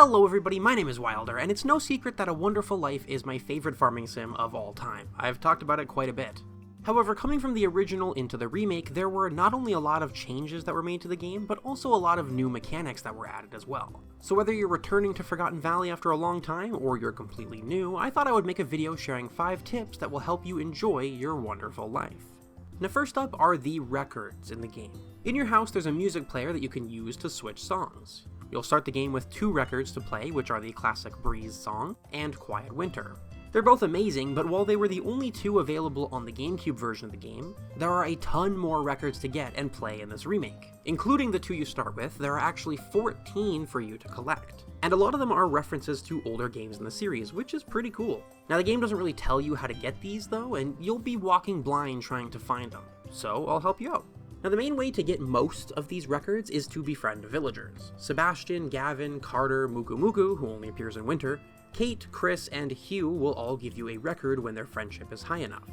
Hello everybody, my name is Wilder, and it's no secret that A Wonderful Life is my favorite farming sim of all time. I've talked about it quite a bit. However, coming from the original into the remake, there were not only a lot of changes that were made to the game, but also a lot of new mechanics that were added as well. So whether you're returning to Forgotten Valley after a long time, or you're completely new, I thought I would make a video sharing 5 tips that will help you enjoy your wonderful life. Now first up are the records in the game. In your house there's a music player that you can use to switch songs. You'll start the game with 2 records to play, which are the classic Breeze song and Quiet Winter. They're both amazing, but while they were the only 2 available on the GameCube version of the game, there are a ton more records to get and play in this remake. Including the 2 you start with, there are actually 14 for you to collect. And a lot of them are references to older games in the series, which is pretty cool. Now the game doesn't really tell you how to get these though, and you'll be walking blind trying to find them, so I'll help you out. Now the main way to get most of these records is to befriend villagers. Sebastian, Gavin, Carter, Muku Muku, who only appears in winter, Kate, Chris, and Hugh will all give you a record when their friendship is high enough.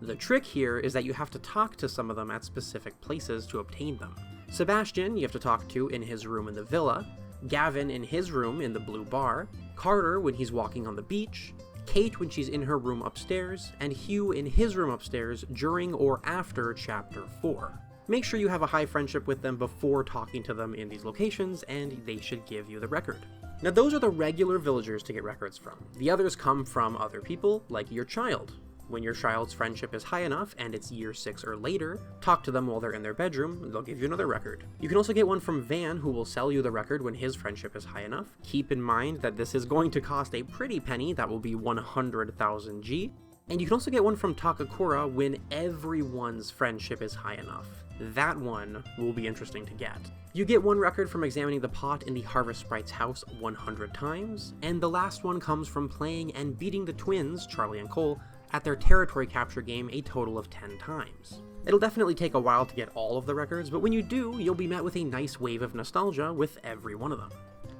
The trick here is that you have to talk to some of them at specific places to obtain them. Sebastian you have to talk to in his room in the villa, Gavin in his room in the blue bar, Carter when he's walking on the beach, Kate when she's in her room upstairs, and Hugh in his room upstairs during or after Chapter 4. Make sure you have a high friendship with them before talking to them in these locations, and they should give you the record. Now those are the regular villagers to get records from. The others come from other people, like your child. When your child's friendship is high enough and it's year 6 or later, talk to them while they're in their bedroom, they'll give you another record. You can also get one from Van, who will sell you the record when his friendship is high enough. Keep in mind that this is going to cost a pretty penny, that will be 100,000 G. And you can also get one from Takakura when everyone's friendship is high enough. That one will be interesting to get. You get 1 record from examining the pot in the Harvest Sprite's house 100 times, and the last one comes from playing and beating the twins, Charlie and Cole, at their territory capture game a total of 10 times. It'll definitely take a while to get all of the records, but when you do, you'll be met with a nice wave of nostalgia with every one of them.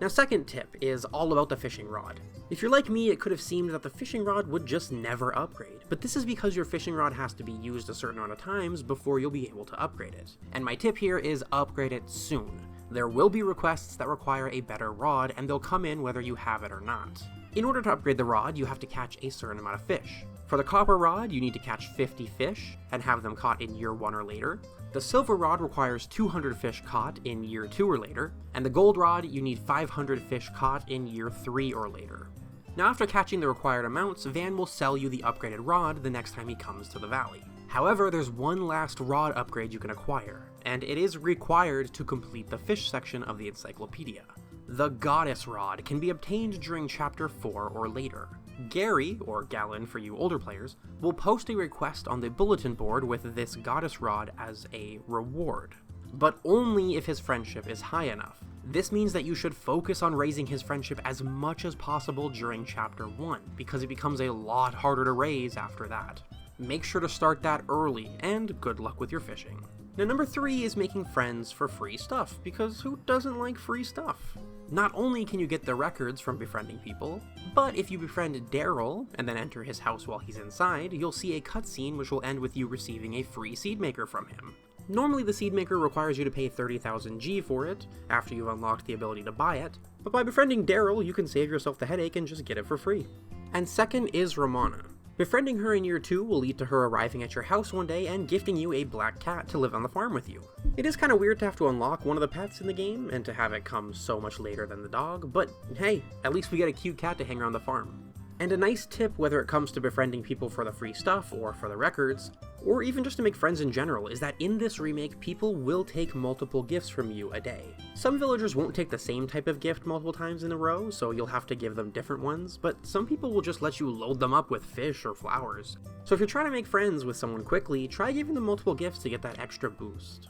Now second tip is all about the fishing rod. If you're like me, it could have seemed that the fishing rod would just never upgrade, but this is because your fishing rod has to be used a certain amount of times before you'll be able to upgrade it. And my tip here is upgrade it soon. There will be requests that require a better rod, and they'll come in whether you have it or not. In order to upgrade the rod, you have to catch a certain amount of fish. For the copper rod, you need to catch 50 fish and have them caught in year 1 or later. The silver rod requires 200 fish caught in year 2 or later, and the gold rod, you need 500 fish caught in year 3 or later. Now after catching the required amounts, Van will sell you the upgraded rod the next time he comes to the valley. However, there's one last rod upgrade you can acquire, and it is required to complete the fish section of the encyclopedia. The Goddess Rod can be obtained during Chapter 4 or later. Gary, or Gallon for you older players, will post a request on the bulletin board with this Goddess Rod as a reward, but only if his friendship is high enough. This means that you should focus on raising his friendship as much as possible during Chapter 1, because it becomes a lot harder to raise after that. Make sure to start that early, and good luck with your fishing. Now number 3 is making friends for free stuff, because who doesn't like free stuff? Not only can you get the records from befriending people, but if you befriend Daryl and then enter his house while he's inside, you'll see a cutscene which will end with you receiving a free seed maker from him. Normally the seed maker requires you to pay 30,000 G for it, after you've unlocked the ability to buy it, but by befriending Daryl you can save yourself the headache and just get it for free. And second is Romana. Befriending her in year 2 will lead to her arriving at your house one day and gifting you a black cat to live on the farm with you. It is kind of weird to have to unlock one of the pets in the game, and to have it come so much later than the dog, but hey, at least we get a cute cat to hang around the farm. And a nice tip whether it comes to befriending people for the free stuff or for the records, or even just to make friends in general, is that in this remake, people will take multiple gifts from you a day. Some villagers won't take the same type of gift multiple times in a row, so you'll have to give them different ones, but some people will just let you load them up with fish or flowers. So if you're trying to make friends with someone quickly, try giving them multiple gifts to get that extra boost.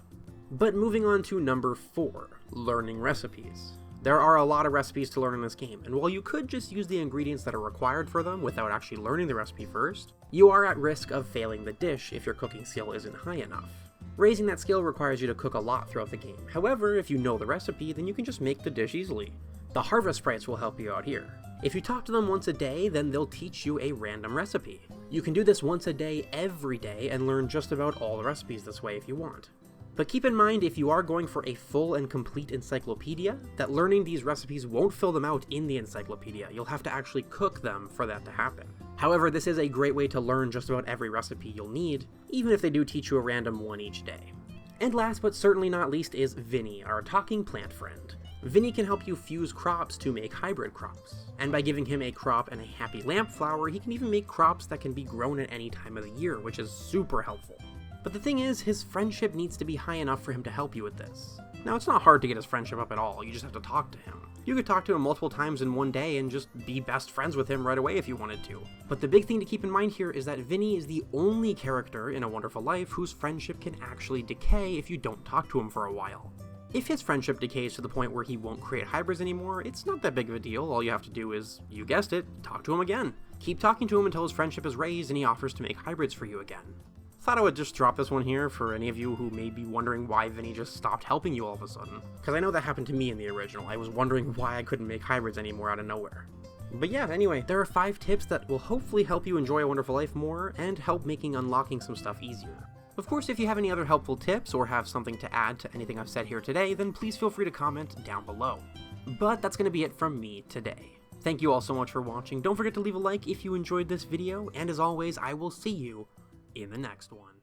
But moving on to number 4, learning recipes. There are a lot of recipes to learn in this game, and while you could just use the ingredients that are required for them without actually learning the recipe first, you are at risk of failing the dish if your cooking skill isn't high enough. Raising that skill requires you to cook a lot throughout the game. However, if you know the recipe, then you can just make the dish easily. The Harvest Sprites will help you out here. If you talk to them once a day, then they'll teach you a random recipe. You can do this once a day every day and learn just about all the recipes this way if you want. But keep in mind, if you are going for a full and complete encyclopedia, that learning these recipes won't fill them out in the encyclopedia. You'll have to actually cook them for that to happen. However, this is a great way to learn just about every recipe you'll need, even if they do teach you a random one each day. And last but certainly not least is Vinnie, our talking plant friend. Vinnie can help you fuse crops to make hybrid crops. And by giving him a crop and a happy lamp flower, he can even make crops that can be grown at any time of the year, which is super helpful. But the thing is, his friendship needs to be high enough for him to help you with this. Now, it's not hard to get his friendship up at all, you just have to talk to him. You could talk to him multiple times in one day and just be best friends with him right away if you wanted to. But the big thing to keep in mind here is that Vinnie is the only character in A Wonderful Life whose friendship can actually decay if you don't talk to him for a while. If his friendship decays to the point where he won't create hybrids anymore, it's not that big of a deal. All you have to do is, you guessed it, talk to him again. Keep talking to him until his friendship is raised and he offers to make hybrids for you again. Thought I would just drop this one here for any of you who may be wondering why Vinnie just stopped helping you all of a sudden. Because I know that happened to me in the original. I was wondering why I couldn't make hybrids anymore out of nowhere. But yeah, anyway, there are 5 tips that will hopefully help you enjoy A Wonderful Life more and help making unlocking some stuff easier. Of course, if you have any other helpful tips or have something to add to anything I've said here today, then please feel free to comment down below. But that's going to be it from me today. Thank you all so much for watching. Don't forget to leave a like if you enjoyed this video, and as always, I will see you in the next one.